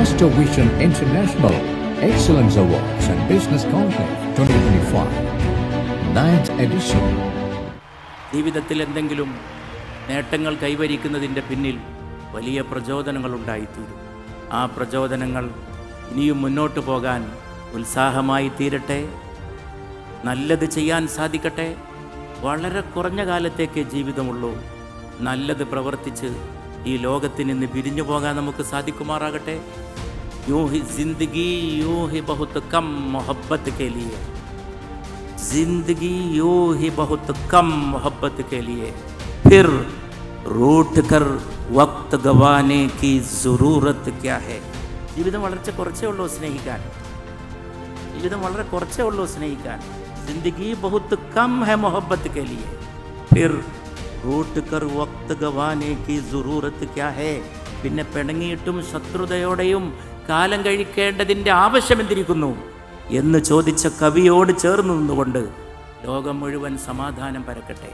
Master Vision International Excellence Awards and Business Conclave 2025, 9th edition. ജീവിതത്തിൽ എന്തെങ്കിലും നേട്ടങ്ങൾ കൈവരിക്കുന്നതിൻ്റെ പിന്നിൽ വലിയ പ്രചോദനങ്ങൾ ഉണ്ടായിത്തീരും. ആ പ്രചോദനങ്ങൾ ഇനിയും മുന്നോട്ട് പോകാൻ ഉത്സാഹമായി തീരട്ടെ. നല്ലത് ചെയ്യാൻ സാധിക്കട്ടെ. വളരെ കുറഞ്ഞ കാലത്തേക്കേ ജീവിതമുള്ളൂ. നല്ലത് പ്രവർത്തിച്ച് ഈ ലോകത്തിൽ നിന്ന് പിരിഞ്ഞു പോകാൻ നമുക്ക് സാധിക്കുമാറാകട്ടെ. യൂं ही जिंदगी यूं ही बहुत कम मोहब्बत के लिए, जिंदगी यूं ही बहुत कम मोहब्बत के लिए, फिर रूठ कर वक्त गवाने की ज़रूरत क्या है. ജീവിതം വളരെ കുറച്ചേ ഉള്ളൂ സ്നേഹിക്കാൻ. ജീവിതം വളരെ കുറച്ചേ ഉള്ളൂ സ്നേഹിക്കാൻ. जिंदगी बहुत कम है मोहब्बत के लिए, फिर रूठ कर वक्त गवाने की ज़रूरत क्या है. പിന്നെ പിണങ്ങിയിട്ടും ശത്രുതയോടെയും കാലം കഴിക്കേണ്ടതിൻ്റെ ആവശ്യമെന്തിരിക്കുന്നു എന്ന് ചോദിച്ച കവിയോട് ചേർന്ന് നിന്നുകൊണ്ട് ലോകം മുഴുവൻ സമാധാനം പരക്കട്ടെ.